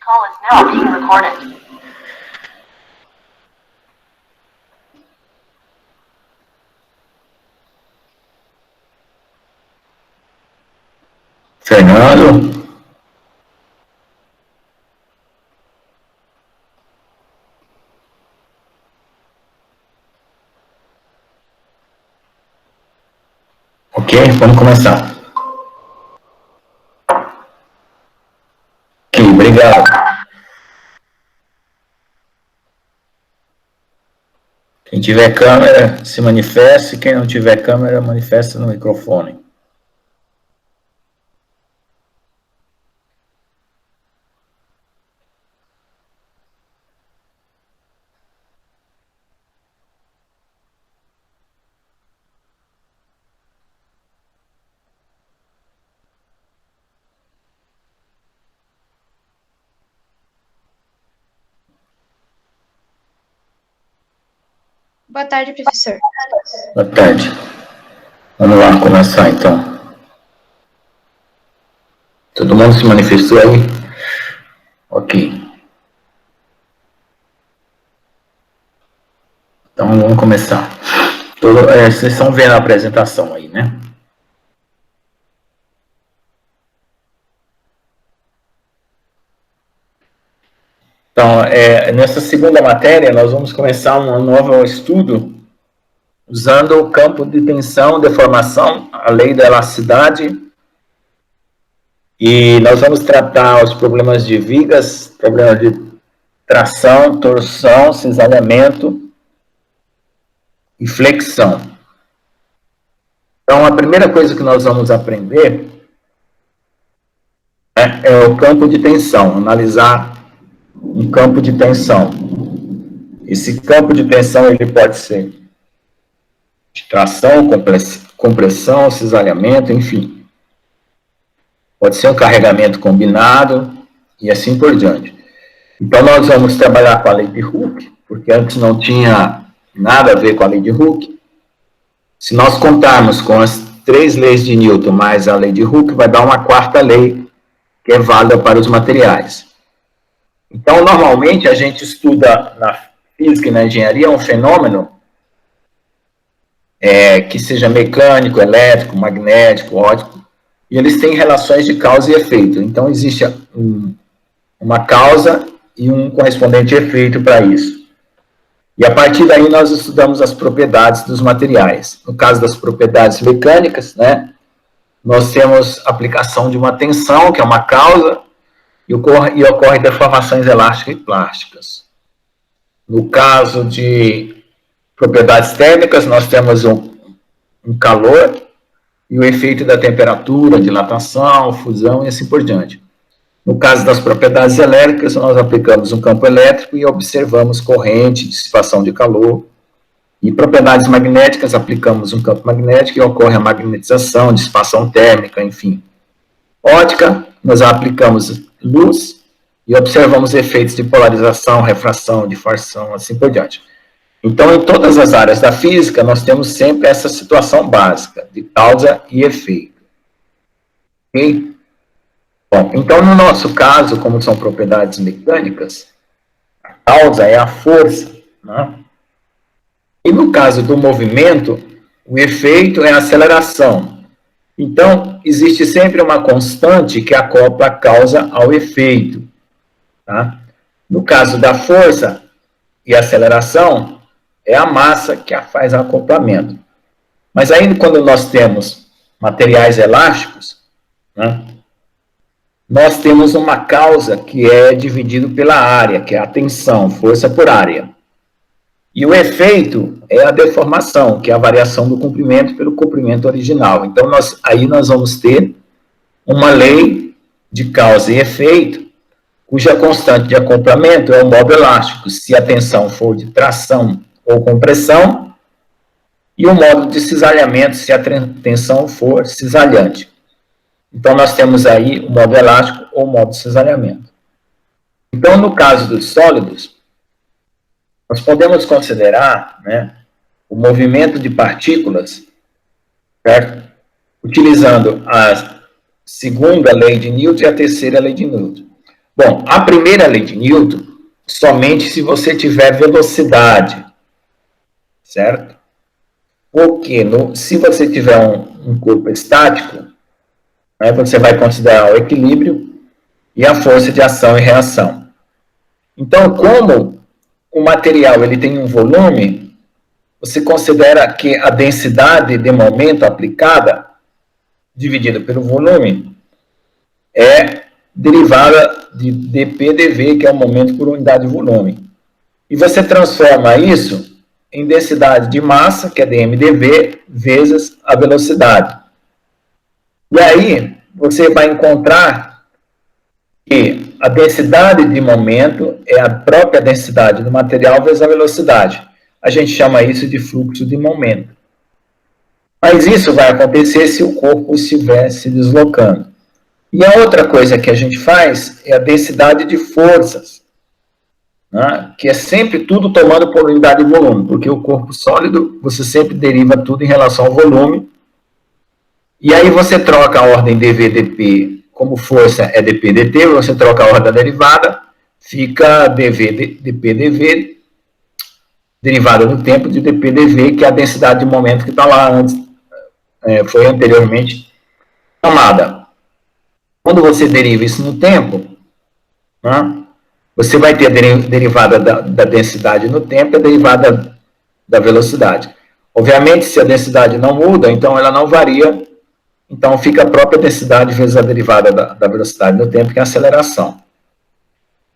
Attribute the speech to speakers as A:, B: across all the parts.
A: call is now being recorded.
B: Fernando? Ok, vamos começar. Ok, obrigado. Quem tiver câmera, se manifeste. Quem não tiver câmera, manifesta no microfone.
C: Boa tarde, professor.
B: Boa tarde. Vamos lá começar, então. Todo mundo se manifestou aí? Ok. Então, vamos começar. Vocês estão vendo a apresentação aí, né? Então, nessa segunda matéria, nós vamos começar um novo estudo usando o campo de tensão, deformação, a lei da elasticidade, e nós vamos tratar os problemas de vigas, problemas de tração, torção, cisalhamento e flexão. Então, a primeira coisa que nós vamos aprender é o campo de tensão, analisar um campo de tensão. Esse campo de tensão ele pode ser de tração, compressão, cisalhamento, enfim. Pode ser um carregamento combinado e assim por diante. Então, nós vamos trabalhar com a lei de Hooke, porque antes não tinha nada a ver com a lei de Hooke. Se nós contarmos com as 3 leis de Newton mais a lei de Hooke, vai dar uma 4ª lei, que é válida para os materiais. Então, normalmente, a gente estuda na física e na engenharia um fenômeno que seja mecânico, elétrico, magnético, óptico, e eles têm relações de causa e efeito. Então, existe uma causa e um correspondente efeito para isso. E a partir daí nós estudamos as propriedades dos materiais. No caso das propriedades mecânicas, né, nós temos aplicação de uma tensão, que é uma causa, e ocorre deformações elásticas e plásticas. No caso de propriedades térmicas, nós temos um calor e o efeito da temperatura, dilatação, fusão e assim por diante. No caso das propriedades elétricas, nós aplicamos um campo elétrico e observamos corrente, dissipação de calor. E propriedades magnéticas, aplicamos um campo magnético e ocorre a magnetização, dissipação térmica, enfim. Ótica, nós aplicamos luz e observamos efeitos de polarização, refração, difração, assim por diante. Então, em todas as áreas da física, nós temos sempre essa situação básica de causa e efeito. Ok? Bom, então, no nosso caso, como são propriedades mecânicas, a causa é a força, né? E no caso do movimento, o efeito é a aceleração. Então, existe sempre uma constante que acopla a causa ao efeito. Tá? No caso da força e aceleração, é a massa que faz o acoplamento. Mas ainda quando nós temos materiais elásticos, né, nós temos uma causa que é dividido pela área, que é a tensão, força por área. E o efeito é a deformação, que é a variação do comprimento pelo comprimento original. Então, aí nós vamos ter uma lei de causa e efeito, cuja constante de acoplamento é o modo elástico, se a tensão for de tração ou compressão, e o modo de cisalhamento, se a tensão for cisalhante. Então, nós temos aí o modo elástico ou o modo de cisalhamento. Então, no caso dos sólidos, nós podemos considerar, né, o movimento de partículas, certo? Utilizando a segunda lei de Newton e a terceira lei de Newton. Bom, a primeira lei de Newton, somente se você tiver velocidade, certo? Porque se você tiver um corpo estático, né, você vai considerar o equilíbrio e a força de ação e reação. Então, como o material ele tem um volume, você considera que a densidade de momento aplicada, dividida pelo volume, é derivada de dP/dV, que é o momento por unidade de volume. E você transforma isso em densidade de massa, que é dm/dV, vezes a velocidade. E aí, você vai encontrar que a densidade de momento é a própria densidade do material vezes a velocidade. A gente chama isso de fluxo de momento. Mas isso vai acontecer se o corpo estiver se deslocando. E a outra coisa que a gente faz é a densidade de forças, né? Que é sempre tudo tomado por unidade de volume, porque o corpo sólido, você sempre deriva tudo em relação ao volume. E aí você troca a ordem dV/dP, como força é dP/dt, você troca a ordem da derivada, fica dV/dP/dV, derivada no tempo de dP/dV, que é a densidade de momento que está lá antes, foi anteriormente tomada. Quando você deriva isso no tempo, né, você vai ter a derivada da densidade no tempo e a derivada da velocidade. Obviamente, se a densidade não muda, então ela não varia, então fica a própria densidade vezes a derivada da velocidade no tempo, que é a aceleração.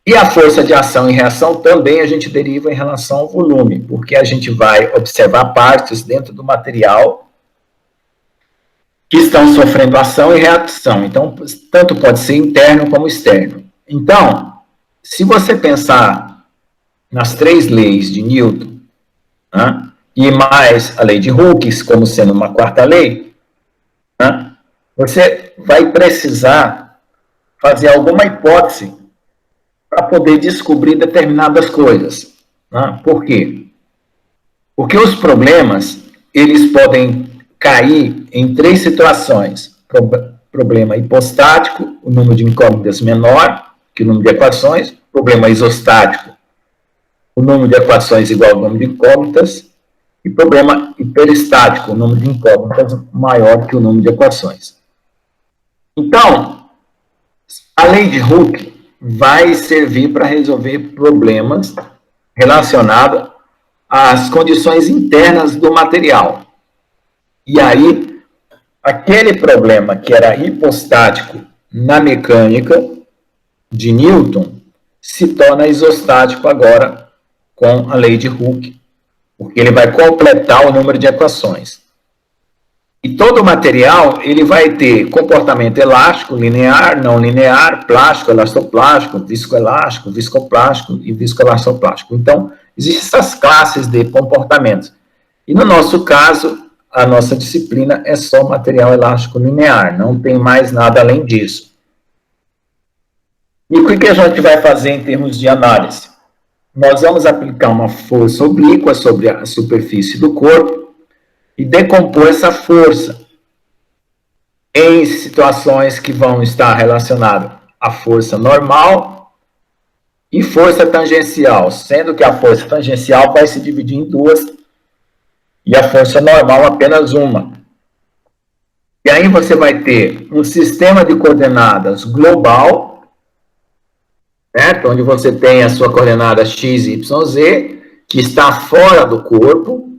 B: E a força de ação e reação também a gente deriva em relação ao volume, porque a gente vai observar partes dentro do material que estão sofrendo ação e reação. Então, tanto pode ser interno como externo. Então, se você pensar nas 3 leis de Newton, né, e mais a lei de Hooke como sendo uma 4ª lei, né, você vai precisar fazer alguma hipótese para poder descobrir determinadas coisas. Né? Por quê? Porque os problemas, eles podem cair em 3 situações. Problema hipostático, o número de incógnitas menor que o número de equações. Problema isostático, o número de equações igual ao número de incógnitas. E problema hiperestático, o número de incógnitas maior que o número de equações. Então, a lei de Hooke vai servir para resolver problemas relacionados às condições internas do material. E aí, aquele problema que era hipostático na mecânica de Newton se torna isostático agora com a lei de Hooke, porque ele vai completar o número de equações. E todo material, ele vai ter comportamento elástico, linear, não linear, plástico, elastoplástico, viscoelástico, viscoplástico e viscoelastoplástico. Então, existem essas classes de comportamentos. E no nosso caso, a nossa disciplina é só material elástico linear, não tem mais nada além disso. E o que a gente vai fazer em termos de análise? Nós vamos aplicar uma força oblíqua sobre a superfície do corpo e decompor essa força em situações que vão estar relacionadas à força normal e força tangencial, sendo que a força tangencial vai se dividir em 2 e a força normal apenas uma. E aí você vai ter um sistema de coordenadas global, certo? Onde você tem a sua coordenada x, y, z, que está fora do corpo,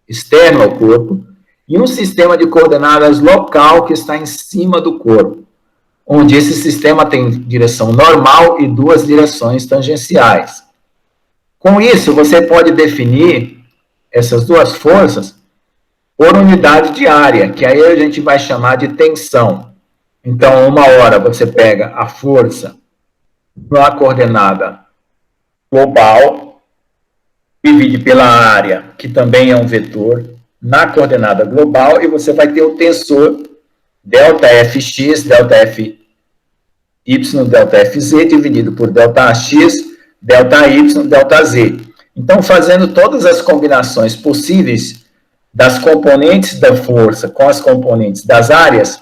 B: externo ao corpo, e um sistema de coordenadas local que está em cima do corpo, onde esse sistema tem direção normal e 2 direções tangenciais. Com isso, você pode definir essas 2 forças por unidade de área, que aí a gente vai chamar de tensão. Então, uma hora você pega a força na coordenada global, divide pela área, que também é um vetor, na coordenada global, e você vai ter o tensor ΔFx, ΔFy, ΔFz, dividido por ΔX, ΔY, ΔZ. Então, fazendo todas as combinações possíveis das componentes da força com as componentes das áreas,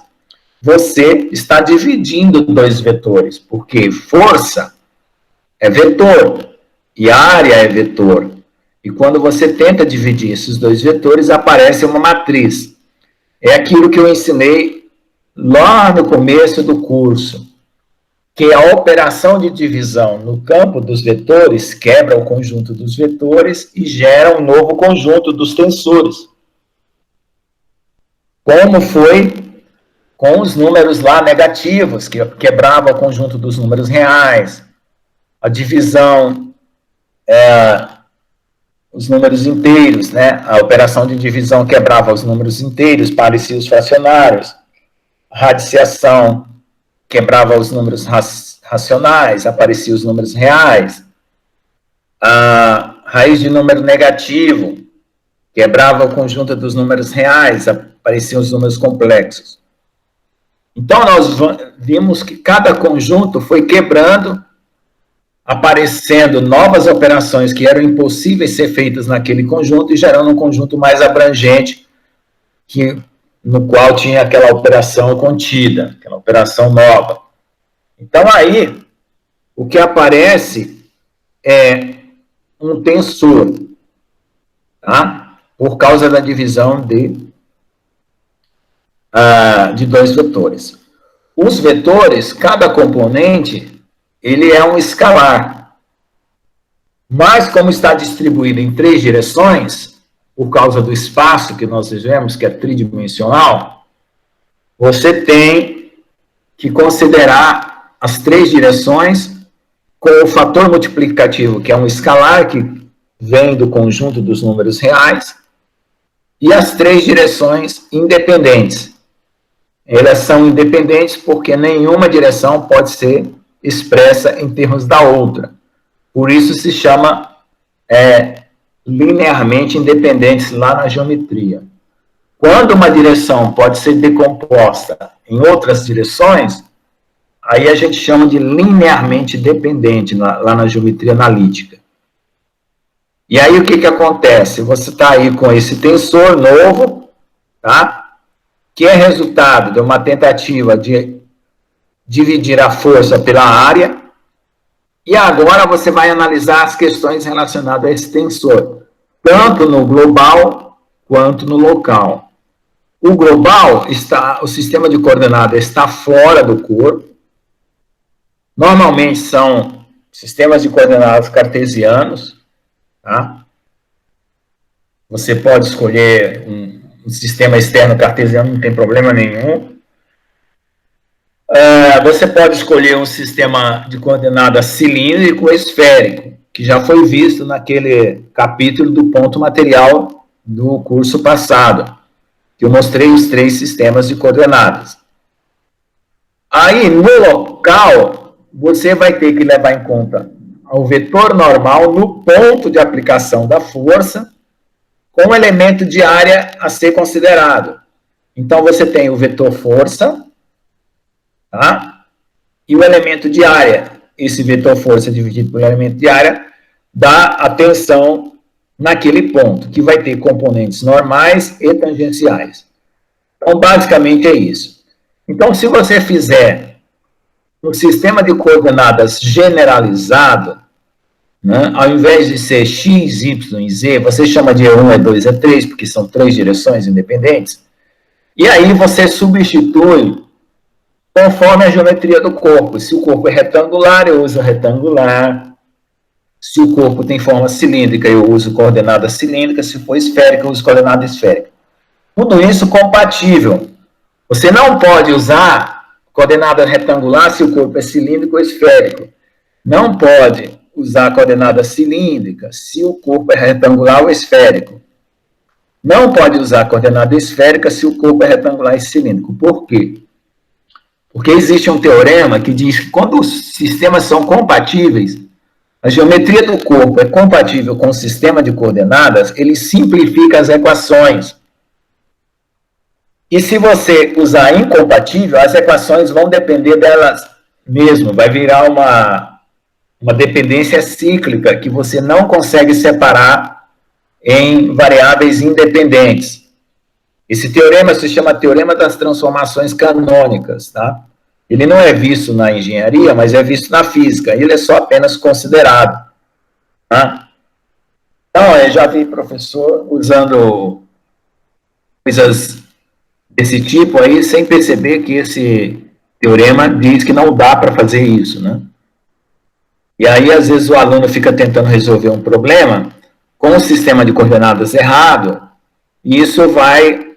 B: você está dividindo dois vetores, porque força é vetor e área é vetor. E quando você tenta dividir esses dois vetores, aparece uma matriz. É aquilo que eu ensinei lá no começo do curso, que a operação de divisão no campo dos vetores quebra o conjunto dos vetores e gera um novo conjunto dos tensores. Como foi com os números lá negativos, que quebrava o conjunto dos números reais, a divisão, os números inteiros, né? A operação de divisão quebrava os números inteiros, parecia os fracionários, a radiciação quebrava os números racionais, apareciam os números reais, a raiz de número negativo quebrava o conjunto dos números reais, apareciam os números complexos. Então, nós vimos que cada conjunto foi quebrando, aparecendo novas operações que eram impossíveis ser feitas naquele conjunto e gerando um conjunto mais abrangente, no qual tinha aquela operação contida, aquela operação nova. Então, aí, o que aparece é um tensor, tá? Por causa da divisão de dois vetores. Os vetores, cada componente, ele é um escalar. Mas, como está distribuído em três direções, por causa do espaço que nós vivemos, que é tridimensional, você tem que considerar as três direções com o fator multiplicativo, que é um escalar que vem do conjunto dos números reais, e as três direções independentes. Elas são independentes porque nenhuma direção pode ser expressa em termos da outra. Por isso se chama linearmente independentes lá na geometria. Quando uma direção pode ser decomposta em outras direções, aí a gente chama de linearmente dependente lá na geometria analítica. E aí o que acontece? Você está aí com esse tensor novo, tá? Que é resultado de uma tentativa de dividir a força pela área, e agora você vai analisar as questões relacionadas a esse tensor, tanto no global quanto no local. O global, o sistema de coordenadas está fora do corpo, normalmente são sistemas de coordenadas cartesianos, tá? Você pode escolher um sistema externo cartesiano, não tem problema nenhum. Você pode escolher um sistema de coordenadas cilíndrico ou esférico, que já foi visto naquele capítulo do ponto material do curso passado, que eu mostrei os três sistemas de coordenadas. Aí, no local, você vai ter que levar em conta o vetor normal no ponto de aplicação da força, com o elemento de área a ser considerado. Então, você tem o vetor força, tá? E o elemento de área. Esse vetor força dividido pelo elemento de área dá a tensão naquele ponto, que vai ter componentes normais e tangenciais. Então, basicamente é isso. Então, se você fizer um sistema de coordenadas generalizado, né, ao invés de ser x, y e z, você chama de E1, E2, E3, porque são três direções independentes, e aí você substitui conforme a geometria do corpo. Se o corpo é retangular, eu uso retangular. Se o corpo tem forma cilíndrica, eu uso coordenada cilíndrica. Se for esférica, eu uso coordenada esférica. Tudo isso compatível. Você não pode usar coordenada retangular se o corpo é cilíndrico ou esférico. Não pode usar coordenada cilíndrica se o corpo é retangular ou esférico. Não pode usar coordenada esférica se o corpo é retangular e cilíndrico. Por quê? Porque existe um teorema que diz que quando os sistemas são compatíveis, a geometria do corpo é compatível com o sistema de coordenadas, ele simplifica as equações. E se você usar incompatível, as equações vão depender delas mesmo, vai virar uma dependência cíclica que você não consegue separar em variáveis independentes. Esse teorema se chama Teorema das Transformações Canônicas, tá? Ele não é visto na engenharia, mas é visto na física. Ele é só apenas considerado, tá? Então, eu já vi professor usando coisas desse tipo aí, sem perceber que esse teorema diz que não dá para fazer isso, né? E aí, às vezes, o aluno fica tentando resolver um problema com o sistema de coordenadas errado, e isso vai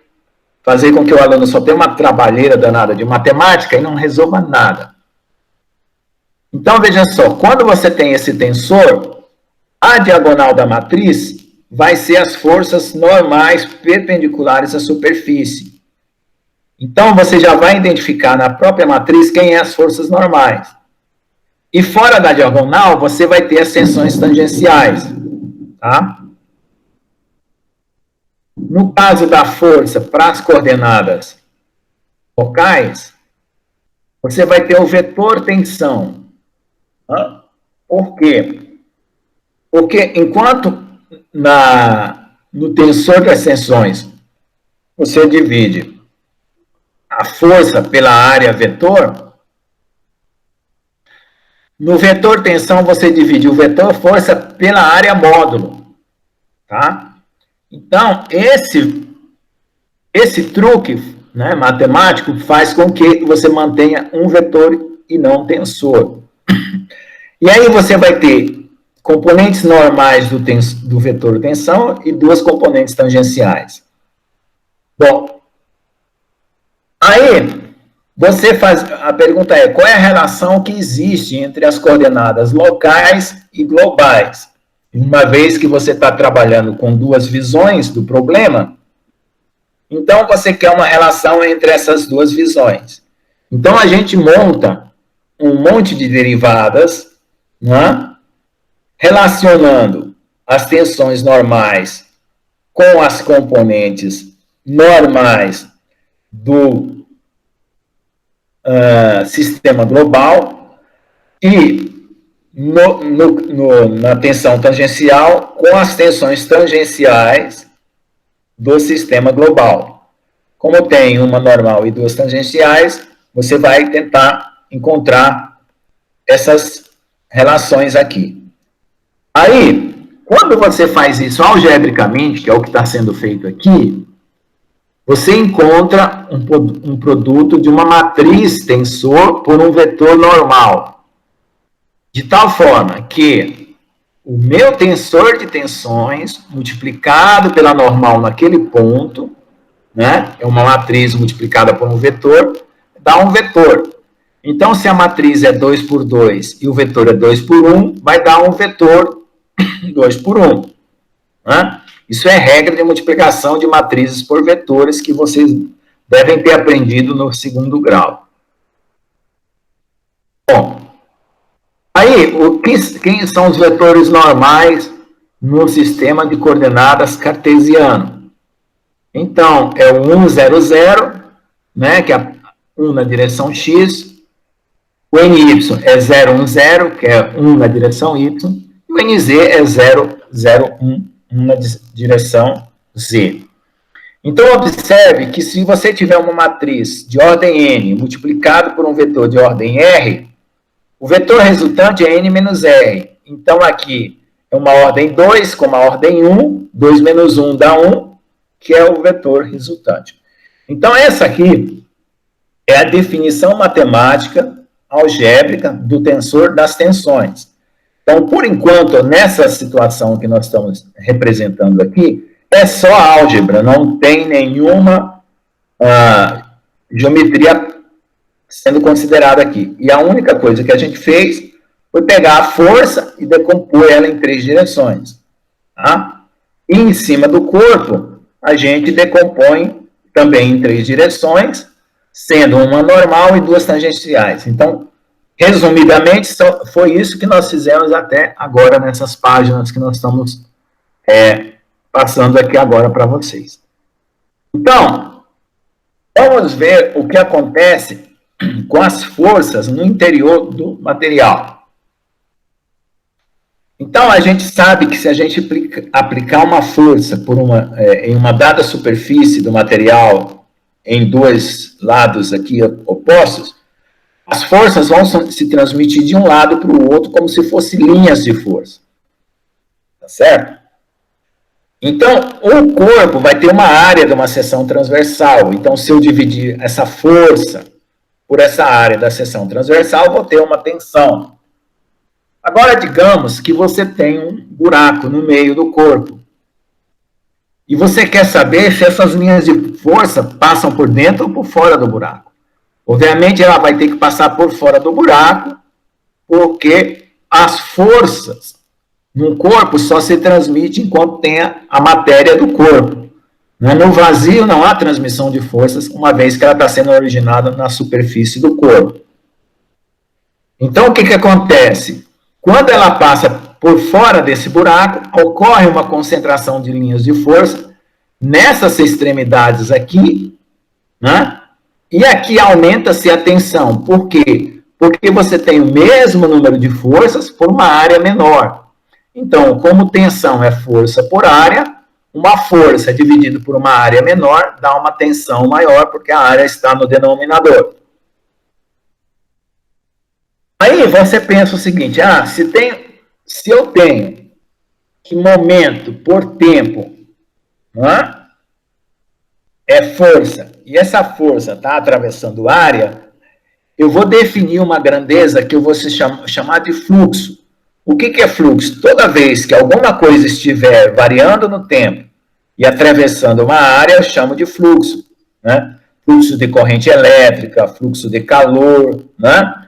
B: fazer com que o aluno só tenha uma trabalheira danada de matemática e não resolva nada. Então, veja só, quando você tem esse tensor, a diagonal da matriz vai ser as forças normais perpendiculares à superfície. Então, você já vai identificar na própria matriz quem é as forças normais. E fora da diagonal, você vai ter as tensões tangenciais, tá? No caso da força para as coordenadas locais, você vai ter o vetor tensão. Tá? Por quê? Porque enquanto no tensor das tensões você divide a força pela área vetor, no vetor tensão você divide o vetor força pela área módulo, tá? Então, esse truque, né, matemático faz com que você mantenha um vetor e não um tensor. E aí você vai ter componentes normais do vetor tensão e duas componentes tangenciais. Bom, aí você faz, a pergunta é, qual é a relação que existe entre as coordenadas locais e globais? Uma vez que você está trabalhando com duas visões do problema, então você quer uma relação entre essas duas visões. Então a gente monta um monte de derivadas, né, relacionando as tensões normais com as componentes normais do sistema global e na tensão tangencial com as tensões tangenciais do sistema global. Como tem uma normal e duas tangenciais, você vai tentar encontrar essas relações aqui. Aí, quando você faz isso algebricamente, que é o que está sendo feito aqui, você encontra um produto de uma matriz tensor por um vetor normal. De tal forma que o meu tensor de tensões, multiplicado pela normal naquele ponto, né, é uma matriz multiplicada por um vetor, dá um vetor. Então, se a matriz é 2 por 2 e o vetor é 2 por 1, vai dar um vetor 2 por 1. Né? Isso é regra de multiplicação de matrizes por vetores que vocês devem ter aprendido no segundo grau. Bom, aí, quem são os vetores normais no sistema de coordenadas cartesiano? Então, é o 1, 0, 0, né, que é 1 na direção x, o NY é 0, 1, 0, que é 1 na direção y, e o NZ é 0, 0, 1, 1 na direção z. Então, observe que se você tiver uma matriz de ordem n multiplicado por um vetor de ordem r, o vetor resultante é n menos r. Então, aqui é uma ordem 2 com uma ordem 1, 2 menos 1 dá 1, que é o vetor resultante. Então, essa aqui é a definição matemática algébrica do tensor das tensões. Então, por enquanto, nessa situação que nós estamos representando aqui, é só álgebra, não tem nenhuma geometria sendo considerada aqui. E a única coisa que a gente fez foi pegar a força e decompor ela em 3 direções. Tá? E em cima do corpo, a gente decompõe também em 3 direções, sendo uma normal e 2 tangenciais. Então, resumidamente, foi isso que nós fizemos até agora nessas páginas que nós estamos passando aqui agora para vocês. Então, vamos ver o que acontece com as forças no interior do material. Então, a gente sabe que se a gente aplicar uma força em uma dada superfície do material em dois lados aqui opostos, as forças vão se transmitir de um lado para o outro como se fossem linhas de força. Tá certo? Então, o corpo vai ter uma área de uma seção transversal. Então, se eu dividir essa força por essa área da seção transversal, eu vou ter uma tensão. Agora, digamos que você tem um buraco no meio do corpo. E você quer saber se essas linhas de força passam por dentro ou por fora do buraco. Obviamente, ela vai ter que passar por fora do buraco, porque as forças no corpo só se transmitem enquanto tem a matéria do corpo. No vazio não há transmissão de forças, uma vez que ela está sendo originada na superfície do corpo. Então, o que acontece? Quando ela passa por fora desse buraco, ocorre uma concentração de linhas de força nessas extremidades aqui, né? E aqui aumenta-se a tensão. Por quê? Porque você tem o mesmo número de forças por uma área menor. Então, como tensão é força por área, uma força dividida por uma área menor dá uma tensão maior, porque a área está no denominador. Aí você pensa o seguinte, se eu tenho que momento por tempo, não é força, e essa força está atravessando área, eu vou definir uma grandeza que eu vou chamar de fluxo. O que é fluxo? Toda vez que alguma coisa estiver variando no tempo e atravessando uma área, eu chamo de fluxo. Né? Fluxo de corrente elétrica, fluxo de calor, né?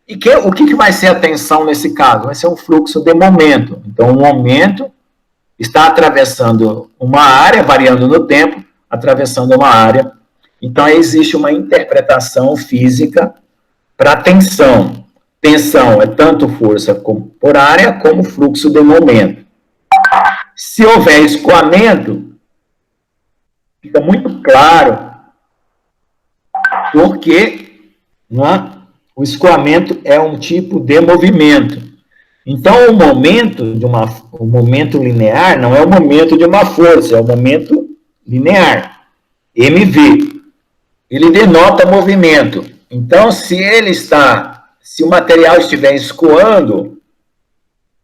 B: E o que vai ser a tensão nesse caso? Vai ser um fluxo de momento. Então, o momento está atravessando uma área, variando no tempo, atravessando uma área. Então, existe uma interpretação física para a tensão. Tensão é tanto força por área, como fluxo de momento. Se houver escoamento, fica muito claro porque o escoamento é um tipo de movimento. Então, o momento linear não é o momento de uma força, é o momento linear, mv. Ele denota movimento. Então, se o material estiver escoando,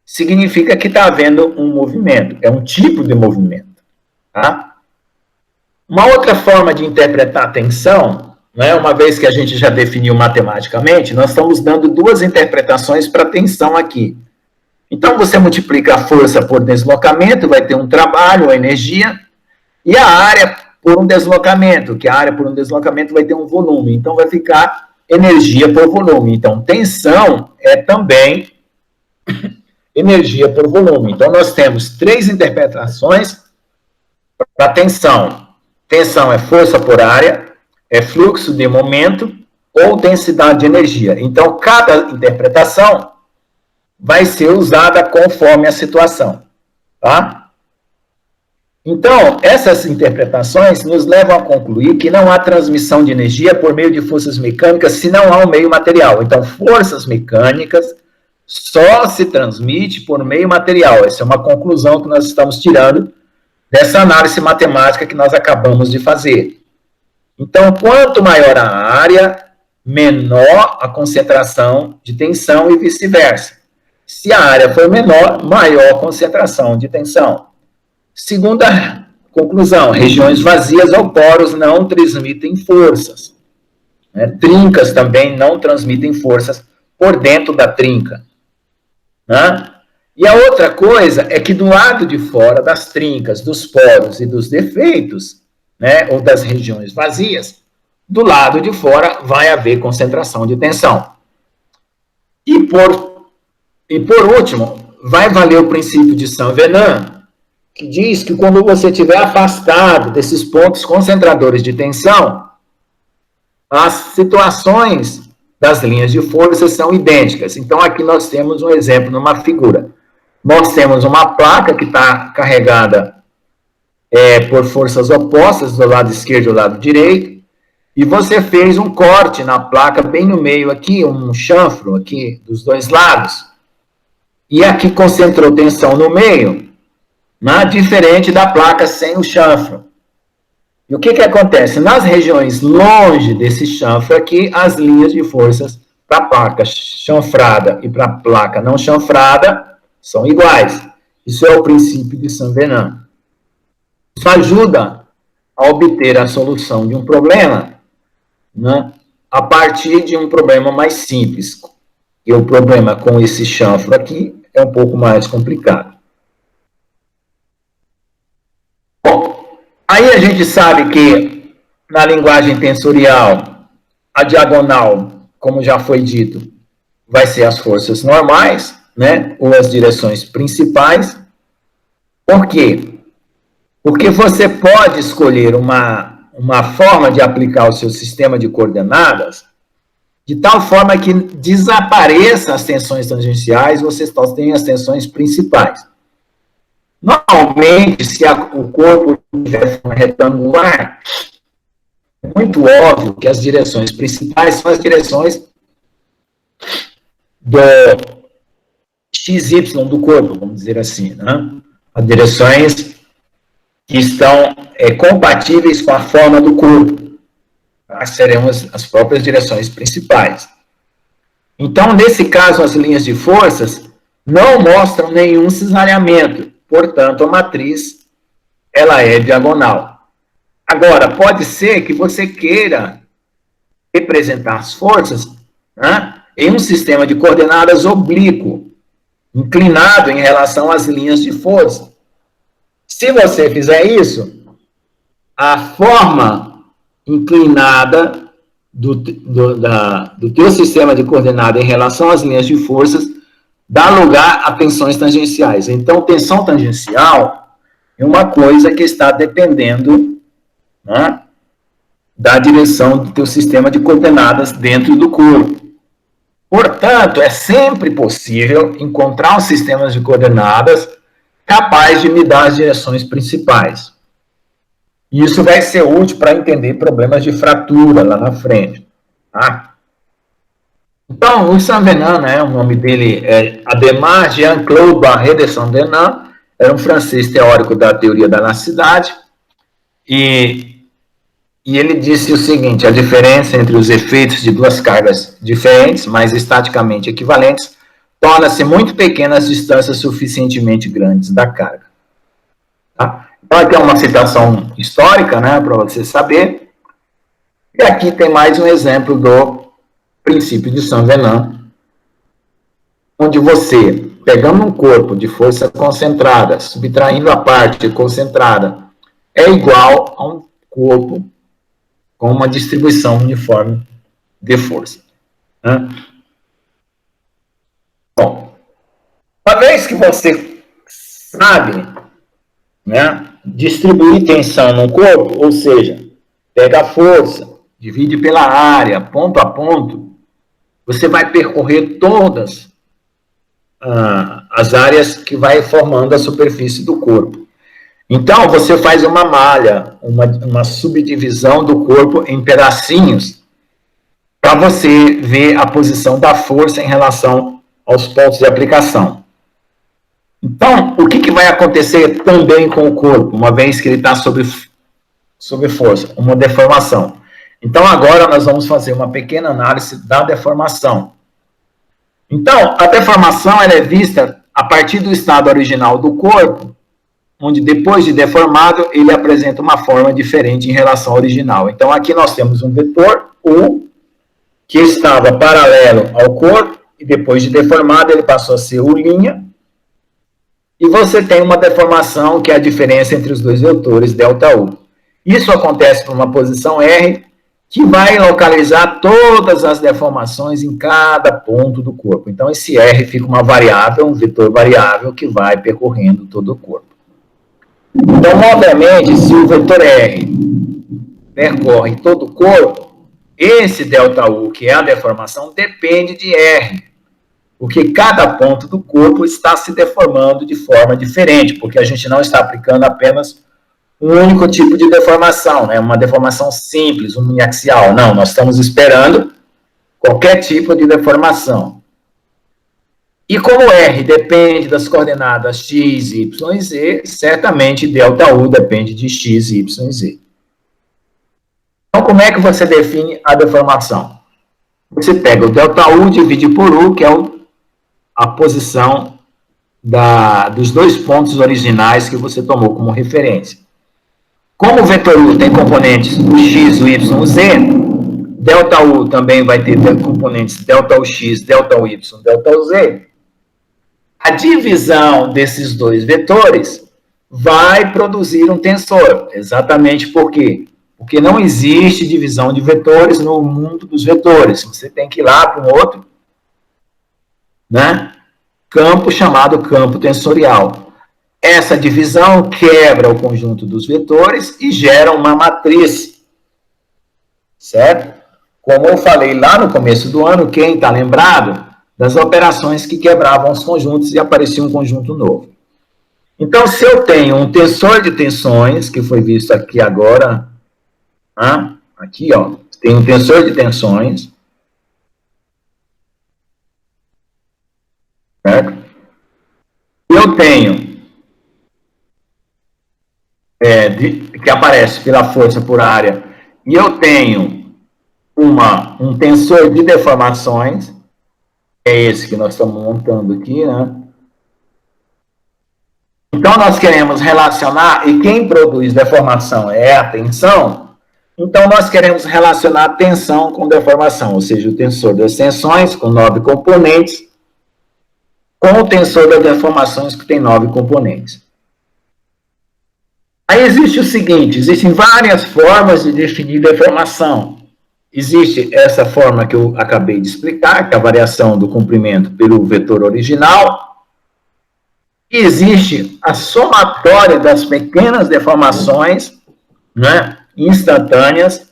B: significa que está havendo um movimento, é um tipo de movimento. Tá? Uma outra forma de interpretar a tensão, uma vez que a gente já definiu matematicamente, nós estamos dando duas interpretações para a tensão aqui. Então, você multiplica a força por deslocamento, vai ter um trabalho, uma energia, e a área por um deslocamento, que a área por um deslocamento vai ter um volume. Então, vai ficar energia por volume. Então, tensão é também energia por volume. Então, nós temos três interpretações para tensão. Tensão é força por área, é fluxo de momento ou densidade de energia. Então, cada interpretação vai ser usada conforme a situação. Tá? Então, essas interpretações nos levam a concluir que não há transmissão de energia por meio de forças mecânicas se não há um meio material. Então, forças mecânicas só se transmite por meio material. Essa é uma conclusão que nós estamos tirando dessa análise matemática que nós acabamos de fazer. Então, quanto maior a área, menor a concentração de tensão e vice-versa. Se a área for menor, maior a concentração de tensão. Segunda conclusão, regiões vazias ou poros não transmitem forças. Trincas também não transmitem forças por dentro da trinca. E a outra coisa é que do lado de fora das trincas, dos poros e dos defeitos, ou das regiões vazias, do lado de fora vai haver concentração de tensão. E por último, vai valer o princípio de Saint-Venant, que diz que quando você estiver afastado desses pontos concentradores de tensão, as situações das linhas de força são idênticas. Então, aqui nós temos um exemplo numa figura. Nós temos uma placa que está carregada por forças opostas, do lado esquerdo e do lado direito, e você fez um corte na placa bem no meio aqui, um chanfro aqui dos dois lados. e aqui concentrou tensão no meio, né, diferente da placa sem o chanfro. E o que acontece? Nas regiões longe desse chanfro aqui, as linhas de forças para a placa chanfrada e para a placa não chanfrada são iguais. Isso é o princípio de Saint-Venant. Isso ajuda a obter a solução de um problema, né, a partir de um problema mais simples. E o problema com esse chanfro aqui é um pouco mais complicado. Bom, aí a gente sabe que na linguagem tensorial, a diagonal, como já foi dito, vai ser as forças normais, né, ou as direções principais. Por quê? Porque você pode escolher uma forma de aplicar o seu sistema de coordenadas de tal forma que desapareça as tensões tangenciais, você só tem as tensões principais. Normalmente, se o corpo tiver forma retangular, é muito óbvio que as direções principais são as direções do XY do corpo, vamos dizer assim, né? As direções que estão compatíveis com a forma do corpo. Serão as próprias direções principais. Então, nesse caso, as linhas de forças não mostram nenhum cisalhamento, portanto, a matriz ela é diagonal. Agora, pode ser que você queira representar as forças, né, em um sistema de coordenadas oblíquo, inclinado em relação às linhas de força. Se você fizer isso, a forma inclinada do teu sistema de coordenada em relação às linhas de forças dá lugar a tensões tangenciais. Então, tensão tangencial é uma coisa que está dependendo, né, da direção do teu sistema de coordenadas dentro do corpo. Portanto, é sempre possível encontrar um sistema de coordenadas capaz de me dar as direções principais. E isso vai ser útil para entender problemas de fratura lá na frente. Tá? Então, o Saint-Venant, né, o nome dele é Adhemar Jean-Claude Barré de Saint-Venant, era um francês teórico da teoria da elasticidade, e ele disse o seguinte: a diferença entre os efeitos de duas cargas diferentes, mas estaticamente equivalentes, torna-se muito pequena às distâncias suficientemente grandes da carga. Tá? Então, aqui é uma citação histórica, né, para você saber. E aqui tem mais um exemplo do princípio de Saint-Venant, onde você, pegando um corpo de força concentrada, subtraindo a parte concentrada, é igual a um corpo com uma distribuição uniforme de força. Né? Bom, uma vez que você sabe, né, distribuir tensão no corpo, ou seja, pega a força, divide pela área, ponto a ponto, você vai percorrer todas as áreas que vai formando a superfície do corpo. Então, você faz uma malha, uma subdivisão do corpo em pedacinhos, para você ver a posição da força em relação aos pontos de aplicação. Então, o que vai acontecer também com o corpo, uma vez que ele está sob força? Uma deformação. Então, agora nós vamos fazer uma pequena análise da deformação. Então, a deformação ela é vista a partir do estado original do corpo, onde depois de deformado, ele apresenta uma forma diferente em relação ao original. Então, aqui nós temos um vetor U, que estava paralelo ao corpo, e depois de deformado, ele passou a ser U', e você tem uma deformação, que é a diferença entre os dois vetores, ΔU. Isso acontece por uma posição R, que vai localizar todas as deformações em cada ponto do corpo. Então, esse R fica uma variável, um vetor variável, que vai percorrendo todo o corpo. Então, obviamente, se o vetor R percorre todo o corpo, esse ΔU, que é a deformação, depende de R, porque cada ponto do corpo está se deformando de forma diferente, porque a gente não está aplicando apenas um único tipo de deformação, né? Uma deformação simples, uniaxial. Não, nós estamos esperando qualquer tipo de deformação. E como R depende das coordenadas x, y e z, certamente ΔU depende de x, y e z. Então, como é que você define a deformação? Você pega o ΔU, divide por U, que é a posição dos dois pontos originais que você tomou como referência. Como o vetor U tem componentes o x, o y e o z, ΔU também vai ter componentes ΔUx, ΔY, ΔZ. A divisão desses dois vetores vai produzir um tensor. Exatamente por quê? Porque não existe divisão de vetores no mundo dos vetores. Você tem que ir lá para um outro, né, campo chamado campo tensorial. Essa divisão quebra o conjunto dos vetores e gera uma matriz. Certo? Como eu falei lá no começo do ano, quem está lembrado das operações que quebravam os conjuntos e aparecia um conjunto novo. Então, se eu tenho um tensor de tensões, que foi visto aqui agora, aqui, ó, tem um tensor de tensões, certo? Eu tenho, que aparece pela força por área, e eu tenho um tensor de deformações, é esse que nós estamos montando aqui, né? Então, nós queremos relacionar, e quem produz deformação é a tensão, então nós queremos relacionar tensão com deformação, ou seja, o tensor das tensões, com 9 componentes, com o tensor das deformações, que tem 9 componentes. Aí existe o seguinte, existem várias formas de definir deformação. Existe essa forma que eu acabei de explicar, que é a variação do comprimento pelo vetor original. E existe a somatória das pequenas deformações, né, instantâneas,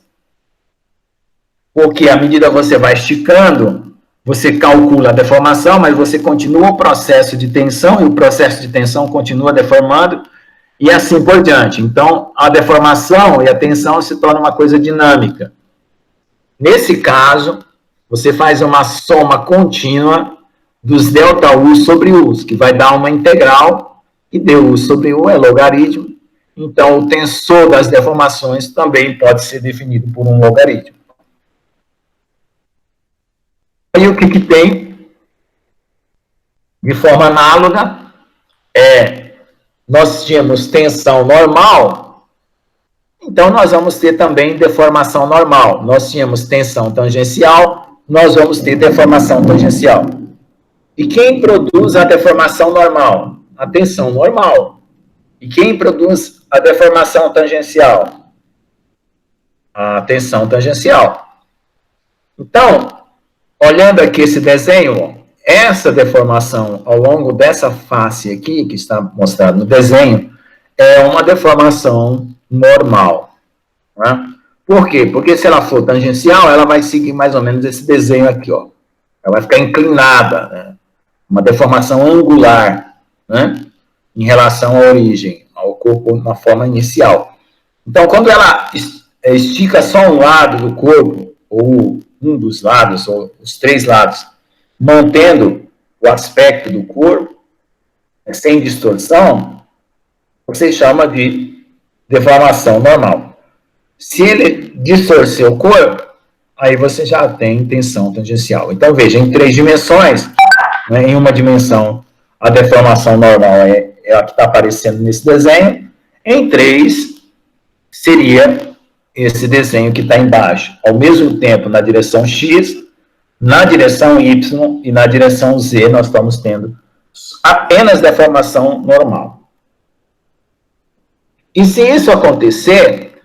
B: porque à medida que você vai esticando, você calcula a deformação, mas você continua o processo de tensão, e o processo de tensão continua deformando, e assim por diante. Então, a deformação e a tensão se tornam uma coisa dinâmica. Nesse caso, você faz uma soma contínua dos ΔU sobre U, que vai dar uma integral, e dU sobre U é logaritmo. Então, o tensor das deformações também pode ser definido por um logaritmo. E o que tem, de forma análoga, nós tínhamos tensão normal, então nós vamos ter também deformação normal. Nós tínhamos tensão tangencial, nós vamos ter deformação tangencial. E quem produz a deformação normal? A tensão normal. E quem produz a deformação tangencial? A tensão tangencial. Então, olhando aqui esse desenho, essa deformação ao longo dessa face aqui, que está mostrado no desenho, é uma deformação normal. Né? Por quê? Porque se ela for tangencial, ela vai seguir mais ou menos esse desenho aqui, ó. Ela vai ficar inclinada, né? Uma deformação angular, né? Em relação à origem, ao corpo, uma forma inicial. Então, quando ela estica só um lado do corpo, ou um dos lados, ou os 3 lados, mantendo o aspecto do corpo, sem distorção, você chama de deformação normal. Se ele distorcer o corpo, aí você já tem tensão tangencial. Então, veja, em 3 dimensões, né, em uma dimensão, a deformação normal é a que está aparecendo nesse desenho. Em 3, seria esse desenho que está embaixo. Ao mesmo tempo, na direção X, na direção Y e na direção Z, nós estamos tendo apenas deformação normal. E se isso acontecer,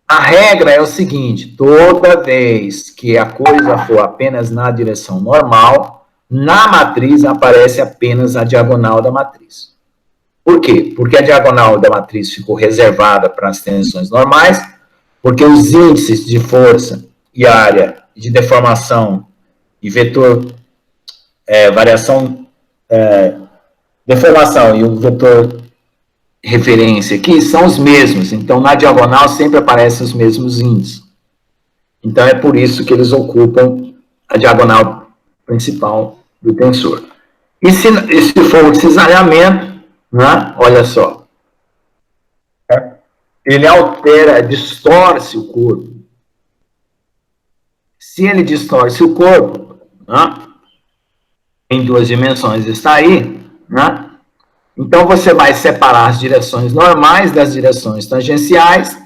B: a regra é o seguinte: toda vez que a coisa for apenas na direção normal, na matriz aparece apenas a diagonal da matriz. Por quê? Porque a diagonal da matriz ficou reservada para as tensões normais, porque os índices de força e área de deformação e vetor, deformação e o vetor referência aqui são os mesmos. Então, na diagonal sempre aparecem os mesmos índices. Então, é por isso que eles ocupam a diagonal principal do tensor. E se for o cisalhamento, né, olha só, ele altera, distorce o corpo. Se ele distorce o corpo, né, em 2 dimensões está aí, né, então você vai separar as direções normais das direções tangenciais.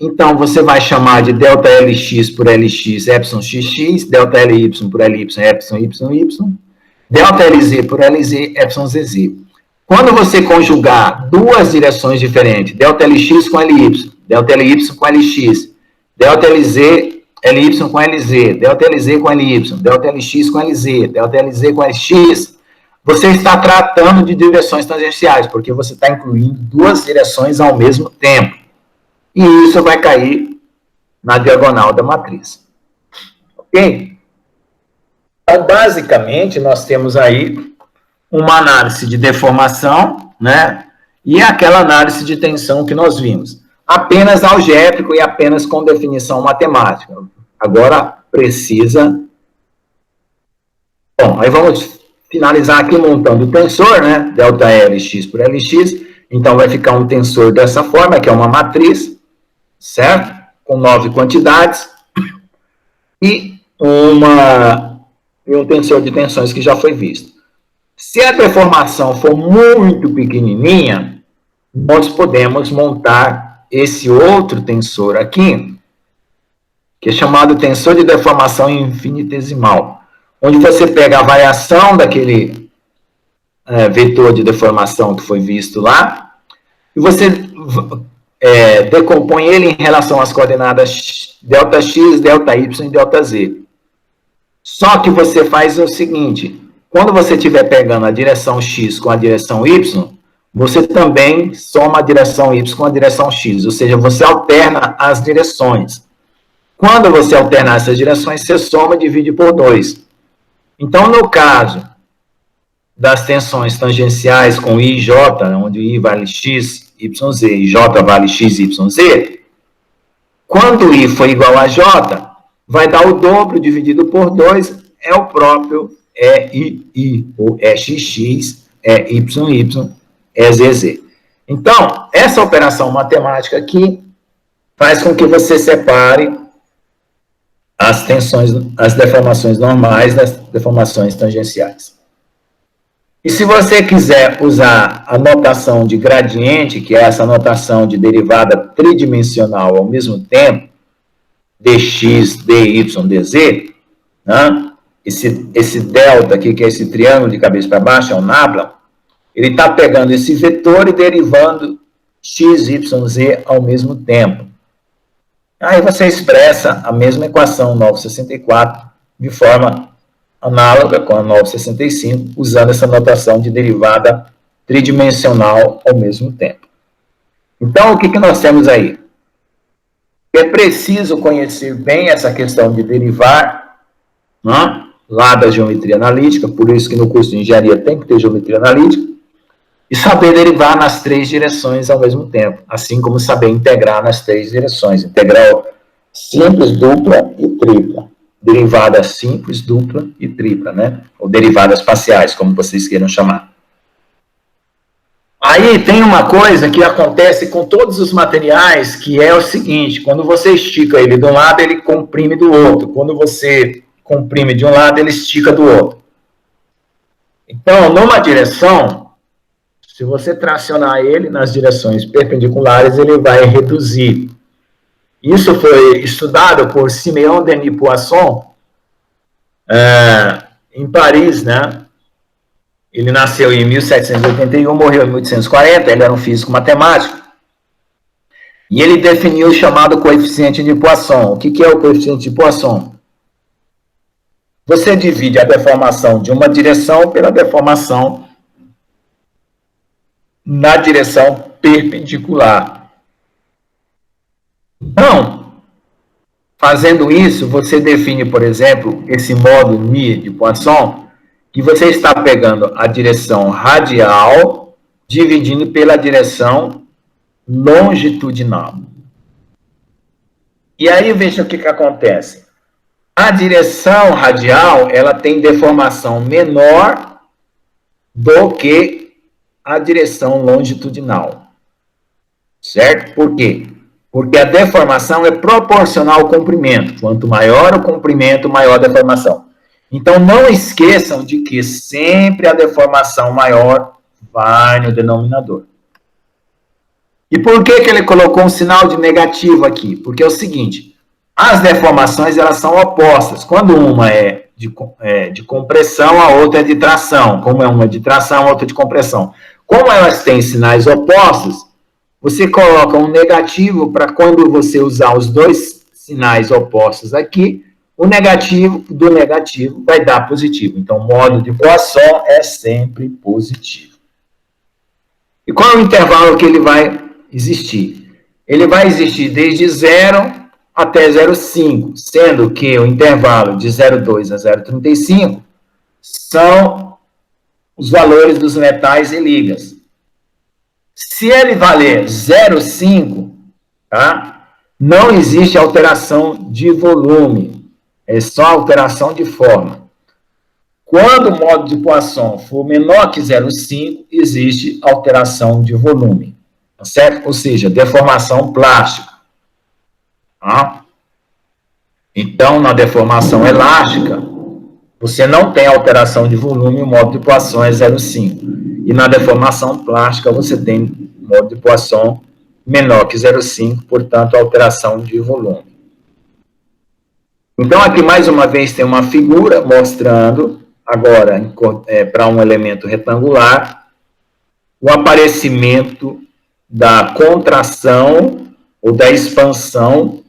B: Então você vai chamar de delta Lx por Lx, epsilon xx, delta Ly por Ly, epsilon yy, delta Lz por Lz, epsilon zz. Quando você conjugar duas direções diferentes, delta Lx com Ly, delta Ly com Lx, delta Lz, Ly com Lz, delta Lz com Ly, delta Lx com Lz, delta Lz com Lx, você está tratando de direções tangenciais, porque você está incluindo duas direções ao mesmo tempo. E isso vai cair na diagonal da matriz. Ok? Então, basicamente, nós temos aí uma análise de deformação, né? E aquela análise de tensão que nós vimos. Apenas algébrico e apenas com definição matemática. Agora, precisa... Bom, aí vamos finalizar aqui montando o tensor, né? Delta Lx por Lx. Então, vai ficar um tensor dessa forma, que é uma matriz, certo? Com 9 quantidades. E um tensor de tensões que já foi visto. Se a deformação for muito pequenininha, nós podemos montar esse outro tensor aqui, que é chamado tensor de deformação infinitesimal, onde você pega a variação daquele vetor de deformação que foi visto lá, e você decompõe ele em relação às coordenadas ΔX, ΔY e ΔZ. Só que você faz o seguinte, quando você estiver pegando a direção X com a direção Y, você também soma a direção Y com a direção X, ou seja, você alterna as direções. Quando você alternar essas direções, você soma e divide por 2. Então, no caso das tensões tangenciais com I e J, onde I vale X, YZ e J vale X, YZ, quando I for igual a J, vai dar o dobro dividido por 2, é o próprio EII, ou EXX, EYY, EZZ. Então, essa operação matemática aqui faz com que você separe as tensões, as deformações normais das deformações tangenciais. E se você quiser usar a notação de gradiente, que é essa notação de derivada tridimensional ao mesmo tempo, dx, dy, dz, né? Esse delta aqui, que é esse triângulo de cabeça para baixo, é o nabla, ele está pegando esse vetor e derivando x, y, z ao mesmo tempo. Aí você expressa a mesma equação 964 de forma análoga com a 965, usando essa notação de derivada tridimensional ao mesmo tempo. Então, o que nós temos aí? É preciso conhecer bem essa questão de derivar, né, lá da geometria analítica, por isso que no curso de engenharia tem que ter geometria analítica, e saber derivar nas 3 direções ao mesmo tempo, assim como saber integrar nas 3 direções, integral simples, dupla e tripla, derivada simples, dupla e tripla, né, ou derivadas parciais, como vocês queiram chamar. Aí tem uma coisa que acontece com todos os materiais, que é o seguinte, quando você estica ele de um lado, ele comprime do outro. Quando você comprime de um lado, ele estica do outro. Então, numa direção, se você tracionar ele nas direções perpendiculares, ele vai reduzir. Isso foi estudado por Siméon Denis Poisson, em Paris, né? Ele nasceu em 1781, morreu em 1840, ele era um físico matemático. E ele definiu o chamado coeficiente de Poisson. O que é o coeficiente de Poisson? Você divide a deformação de uma direção pela deformação na direção perpendicular. Então, fazendo isso, você define, por exemplo, esse modo μ de Poisson, que você está pegando a direção radial, dividindo pela direção longitudinal. E aí, veja o que acontece. A direção radial, ela tem deformação menor do que a direção longitudinal. Certo? Por quê? Porque a deformação é proporcional ao comprimento. Quanto maior o comprimento, maior a deformação. Então, não esqueçam de que sempre a deformação maior vai no denominador. E por que ele colocou um sinal de negativo aqui? Porque é o seguinte, as deformações elas são opostas. Quando uma é de compressão, a outra é de tração. Como é uma de tração, a outra de compressão. Como elas têm sinais opostos, você coloca um negativo para quando você usar os dois sinais opostos aqui, o negativo do negativo vai dar positivo. Então, o modo de Poisson é sempre positivo. E qual é o intervalo que ele vai existir? Ele vai existir desde 0 até 0,5, sendo que o intervalo de 0,2 a 0,35 são os valores dos metais e ligas. Se ele valer 0,5, tá? Não existe alteração de volume, é só alteração de forma. Quando o modo de Poisson for menor que 0,5, existe alteração de volume, tá certo? Ou seja, deformação plástica. Tá? Então, na deformação elástica, você não tem alteração de volume, o modo de Poisson é 0,5. E na deformação plástica, você tem modo de Poisson menor que 0,5, portanto, alteração de volume. Então, aqui mais uma vez tem uma figura mostrando, agora, para um elemento retangular, o aparecimento da contração ou da expansão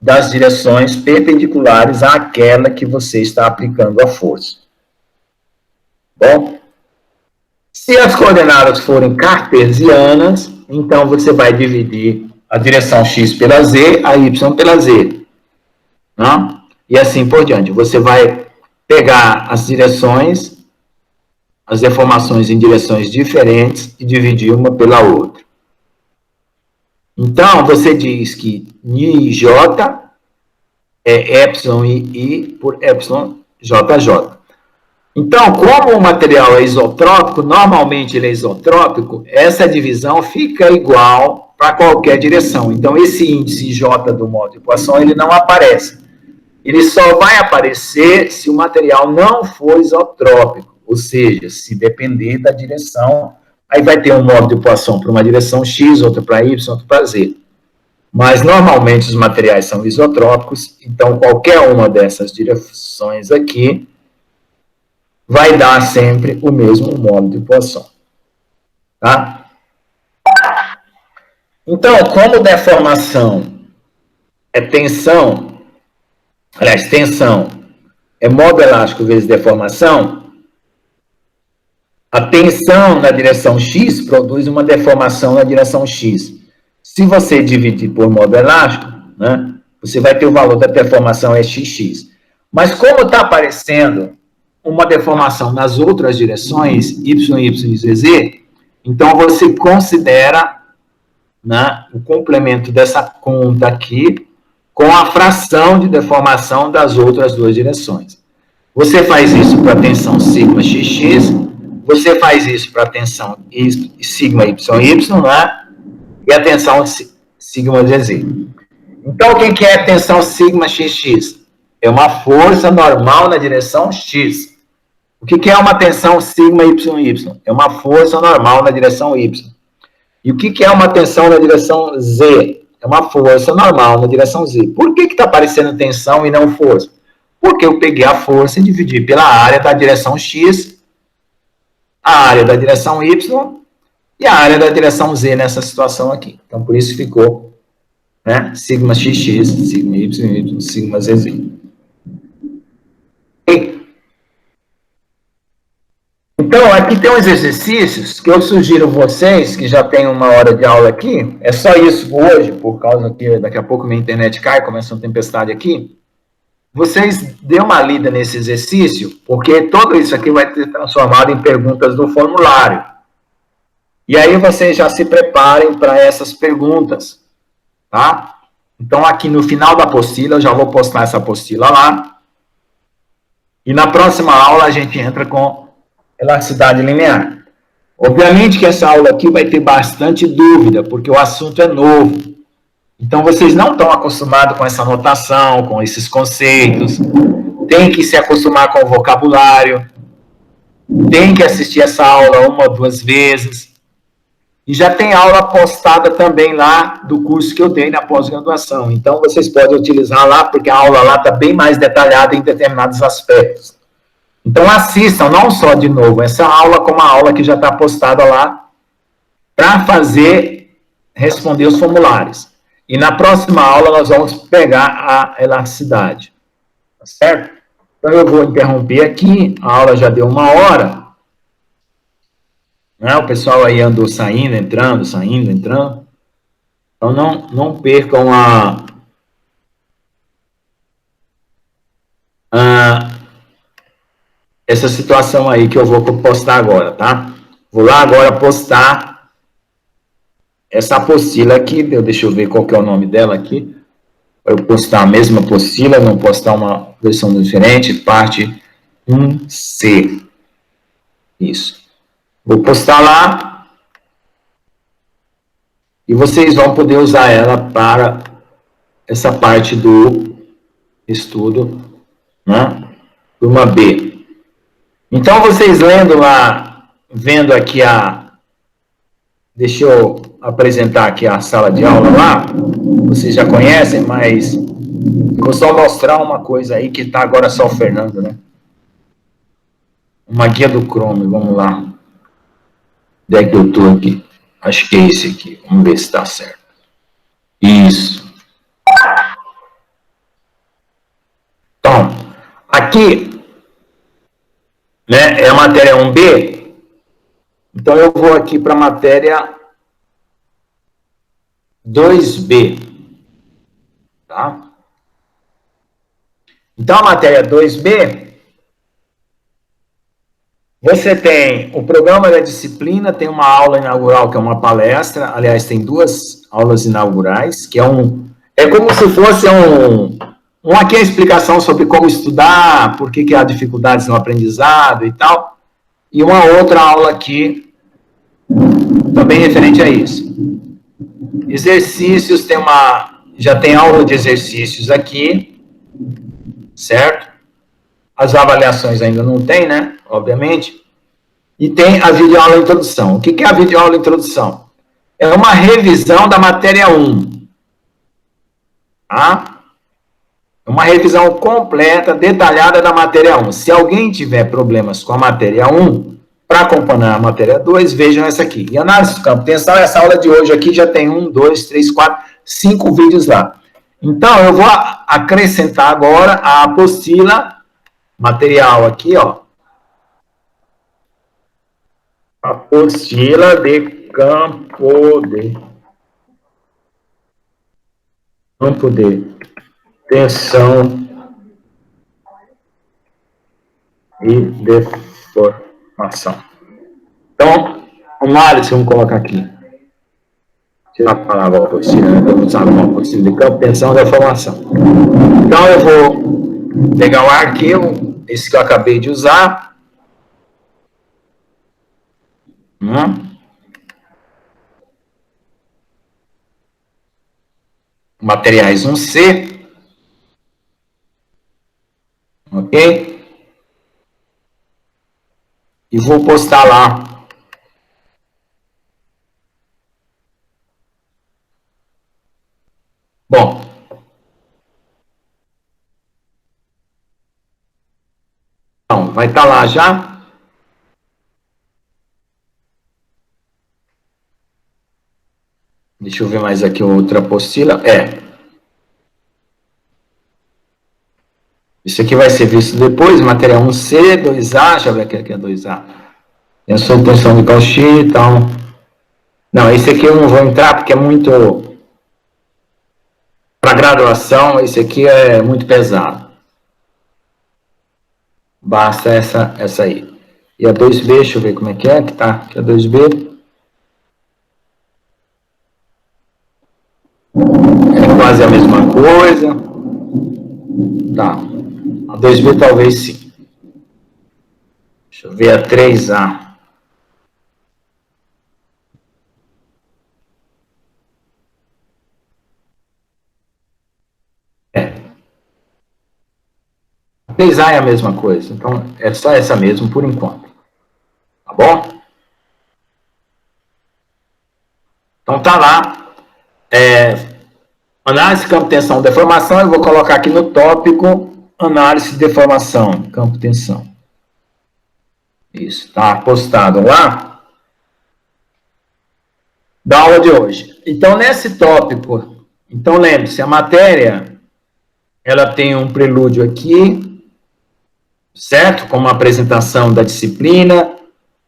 B: das direções perpendiculares àquela que você está aplicando a força. Bom, se as coordenadas forem cartesianas, então você vai dividir a direção x pela z, a y pela z. Não? E assim por diante. Você vai pegar as direções, as deformações em direções diferentes e dividir uma pela outra. Então, você diz que Nij é epsilon i por epsilon jj. Então, como o material é isotrópico, normalmente ele é isotrópico, essa divisão fica igual para qualquer direção. Então, esse índice J do modo de Poisson, ele não aparece. Ele só vai aparecer se o material não for isotrópico, ou seja, se depender da direção. Aí vai ter um modo de Poisson para uma direção X, outra para Y, outra para Z. Mas, normalmente, os materiais são isotrópicos, então, qualquer uma dessas direções aqui vai dar sempre o mesmo modo de Poisson. Tá? Então, como deformação é tensão, aliás, tensão é modo elástico vezes deformação, a tensão na direção X produz uma deformação na direção X. Se você dividir por modo elástico, né, você vai ter o valor da deformação é xx. Mas como está aparecendo uma deformação nas outras direções, y, y e z, então você considera, né, o complemento dessa conta aqui com a fração de deformação das outras duas direções. Você faz isso para a tensão sigma xx, você faz isso para a tensão sigma yy, né, e a tensão sigma zz. Então, o que é a tensão sigma xx? É uma força normal na direção x. O que é uma tensão sigma yy? É uma força normal na direção y. E o que é uma tensão na direção z? É uma força normal na direção z. Por que está aparecendo tensão e não força? Porque eu peguei a força e dividi pela área da direção x, a área da direção y e a área da direção z nessa situação aqui. Então, por isso ficou, né, sigma xx, sigma y, sigma zz. Então, aqui tem uns exercícios que eu sugiro vocês, que já tem uma hora de aula aqui, é só isso hoje, por causa que daqui a pouco minha internet cai, começa uma tempestade aqui. Vocês dêem uma lida nesse exercício, porque tudo isso aqui vai ser transformado em perguntas do formulário. E aí vocês já se preparem para essas perguntas, tá? Então, aqui no final da apostila, eu já vou postar essa apostila lá. E na próxima aula, a gente entra com elasticidade linear. Obviamente que essa aula aqui vai ter bastante dúvida, porque o assunto é novo. Então, vocês não estão acostumados com essa notação, com esses conceitos. Tem que se acostumar com o vocabulário. Tem que assistir essa aula 1 ou 2 vezes. E já tem aula postada também lá do curso que eu dei na pós-graduação. Então, vocês podem utilizar lá, porque a aula lá está bem mais detalhada em determinados aspectos. Então, assistam não só de novo essa aula, como a aula que já está postada lá, para responder os formulários. E na próxima aula, nós vamos pegar a elasticidade. Tá certo? Então, eu vou interromper aqui. A aula já deu 1 hora. Né? O pessoal aí andou saindo, entrando. Então, não percam essa situação aí que eu vou postar agora, tá? Vou lá agora postar essa apostila aqui. Deixa eu ver qual que é o nome dela aqui. Eu postar a mesma apostila, não postar uma versão diferente. Parte 1C. Isso. Vou postar lá. E vocês vão poder usar ela para essa parte do estudo, né? Turma B. Então, vocês lendo lá, vendo aqui deixa eu apresentar aqui a sala de aula lá. Vocês já conhecem, mas vou só mostrar uma coisa aí que está agora só o Fernando, né? Uma guia do Chrome, vamos lá. Onde é que eu estou aqui? Acho que é esse aqui. Vamos ver se está certo. Isso. Então, aqui, né, é a matéria 1B. Então, eu vou aqui para a matéria 2B. Tá? Então, a matéria 2B, você tem o programa da disciplina, tem uma aula inaugural, que é uma palestra. Aliás, tem 2 aulas inaugurais, que é como se fosse aqui a explicação sobre como estudar, por que há dificuldades no aprendizado e tal. E uma outra aula aqui, também referente a isso. Exercícios, já tem aula de exercícios aqui, certo? As avaliações ainda não tem, né? Obviamente. E tem a videoaula introdução. O que é a videoaula introdução? É uma revisão da matéria 1. Tá? É uma revisão completa, detalhada da matéria 1. Se alguém tiver problemas com a matéria 1, para acompanhar a matéria 2, vejam essa aqui. E análise do campo tensão, essa aula de hoje aqui já tem 1, 2, 3, 4, 5 vídeos lá. Então, eu vou acrescentar agora a apostila material aqui, ó. Apostila de campo de tensão e deformação. Então, análise, vamos colocar aqui. Tirar a palavra apostila, não sabe uma apostila de campo, tensão e deformação. Então, eu vou pegar o arquivo, esse que eu acabei de usar. Materiais 1C. Ok? E vou postar lá. Bom. Então, vai estar lá já. Deixa eu ver mais aqui outra apostila. Isso aqui vai ser visto depois, matéria 1C, 2A, deixa eu ver aqui é 2A. Tensão de Cauchy e tal. Não, esse aqui eu não vou entrar porque é muito... Para graduação, esse aqui é muito pesado. Basta essa aí. E a 2B, deixa eu ver como é que tá. Aqui a 2B. É quase a mesma coisa. Tá. A 2B talvez sim. Deixa Deixa eu ver a 3A. A 3A é a mesma coisa, então é só essa mesmo por enquanto. Tá bom? Então tá lá. Análise de campo de tensão, deformação, eu vou colocar aqui no tópico análise de deformação, campo de tensão. Isso, tá postado lá da aula de hoje. Então, nesse tópico, então lembre-se, a matéria, ela tem um prelúdio aqui, certo? Com uma apresentação da disciplina,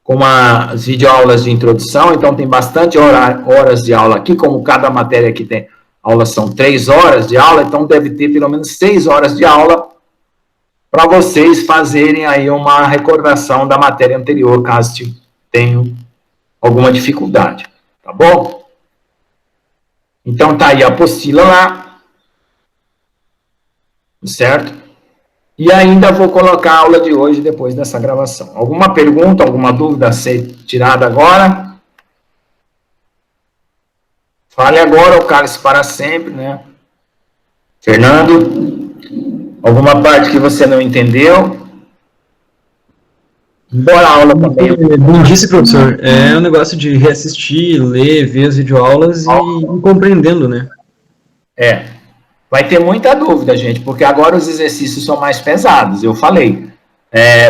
B: com as videoaulas de introdução, então tem bastante horas de aula aqui, como cada matéria aqui tem aulas são 3 horas de aula, então deve ter pelo menos 6 horas de aula para vocês fazerem aí uma recordação da matéria anterior, caso tenham alguma dificuldade, tá bom? Então tá aí a apostila lá, certo? E ainda vou colocar a aula de hoje depois dessa gravação. Alguma pergunta, alguma dúvida a ser tirada agora? Fale agora ou cale-se para sempre, né? Fernando, alguma parte que você não entendeu? Embora a aula também...
D: Bom disse, professor. É um negócio de reassistir, ler, ver as videoaulas e ir compreendendo, né?
B: Vai ter muita dúvida, gente, porque agora os exercícios são mais pesados, eu falei.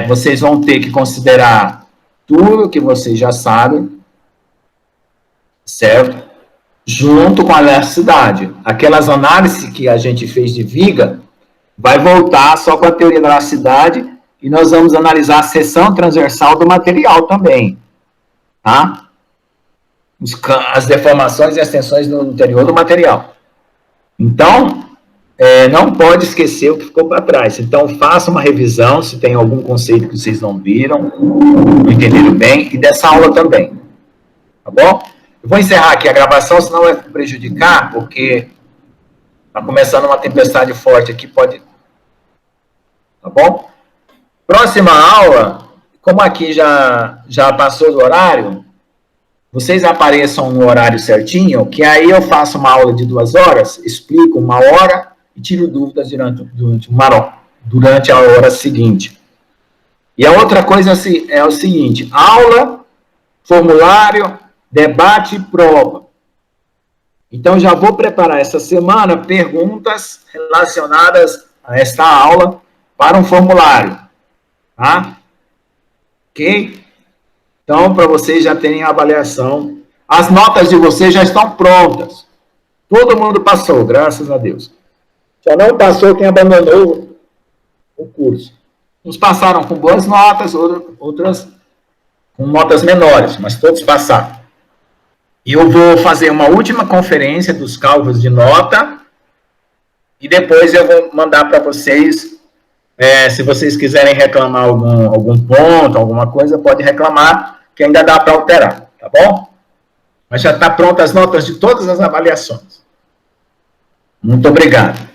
B: Vocês vão ter que considerar tudo que vocês já sabem, certo? Junto com a elasticidade. Aquelas análises que a gente fez de viga, vai voltar só com a teoria da elasticidade e nós vamos analisar a seção transversal do material também, tá? As deformações e as tensões no interior do material. Então, não pode esquecer o que ficou para trás. Então, faça uma revisão, se tem algum conceito que vocês não viram, não entenderam bem, e dessa aula também. Tá bom? Eu vou encerrar aqui a gravação, senão vai prejudicar, porque está começando uma tempestade forte aqui, pode... Tá bom? Próxima aula, como aqui já passou do horário, vocês apareçam no horário certinho, que aí eu faço uma aula de 2 horas, explico 1 hora e tiro dúvidas durante a hora seguinte. E a outra coisa é o seguinte, aula, formulário, debate e prova. Então, já vou preparar essa semana perguntas relacionadas a esta aula para um formulário. Tá? Ok? Então, para vocês já terem a avaliação. As notas de vocês já estão prontas. Todo mundo passou, graças a Deus. Só não passou quem abandonou o curso. Uns passaram com boas notas, outras com notas menores, mas todos passaram. E eu vou fazer uma última conferência dos cálculos de nota e depois eu vou mandar para vocês, se vocês quiserem reclamar algum ponto, alguma coisa, pode reclamar, que ainda dá para alterar, tá bom? Mas já está pronta as notas de todas as avaliações. Muito obrigado.